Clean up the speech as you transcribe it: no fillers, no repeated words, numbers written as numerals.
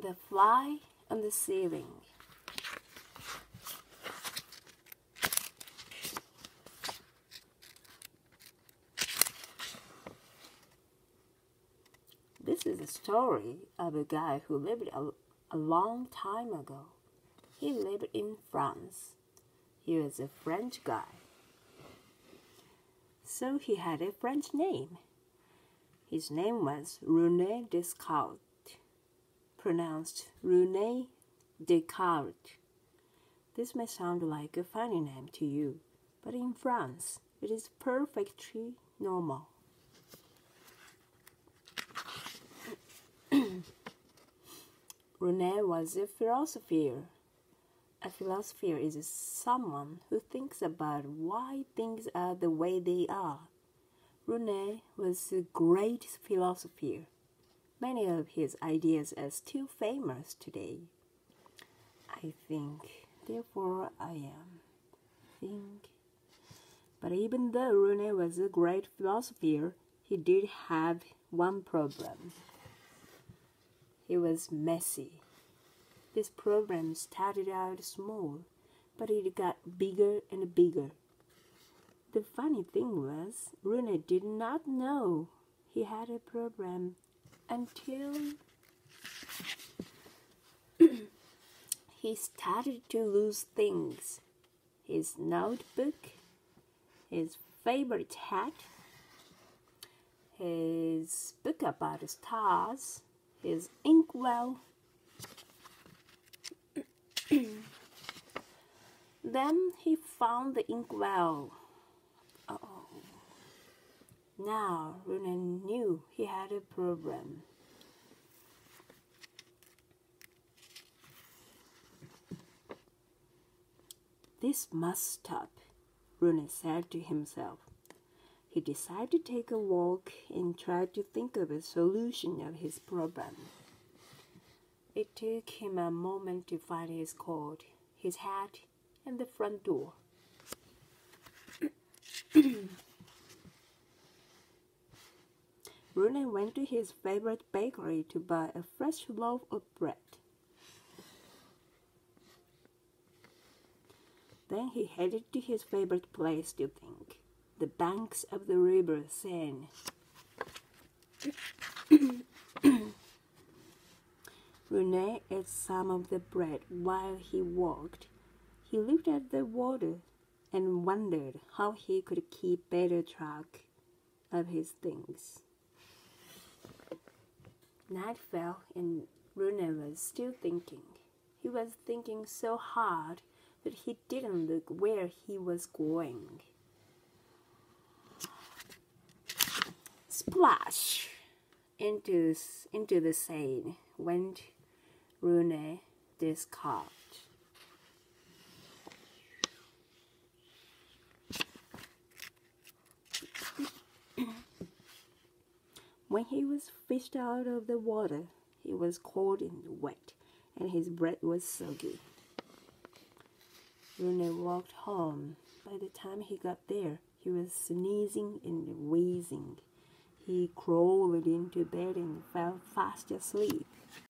The fly on the ceiling. This is a story of a guy who lived a long time ago. He lived in France. He was a French guy. So he had a French name. His name was René Descartes, pronounced René Descartes. This may sound like a funny name to you, but in France, it is perfectly normal. René was a philosopher. A philosopher is someone who thinks about why things are the way they are. René was a great philosopher. Many of his ideas are still famous today. I think, therefore I am. But even though René was a great philosopher, he did have one problem. He was messy. This problem started out small, but it got bigger and bigger. The funny thing was, René did not know he had a problem until he started to lose things. His notebook, his favorite hat, his book about stars, his inkwell. Then he found the inkwell. Uh-oh. Now René knew he had a problem. This must stop, René said to himself. He decided to take a walk and try to think of a solution of his problem. It took him a moment to find his coat, his hat, and the front door. René went to his favorite bakery to buy a fresh loaf of bread. Then he headed to his favorite place to think, the banks of the river Seine. René ate some of the bread while he walked. He looked at the water and wondered how he could keep better track of his things. Night fell and René was still thinking. He was thinking so hard that he didn't look where he was going. Splash! Into the Seine went René Descartes. When he was fished out of the water, he was cold and wet, and his breath was soggy. René walked home. By the time he got there, he was sneezing and wheezing. He crawled into bed and fell fast asleep.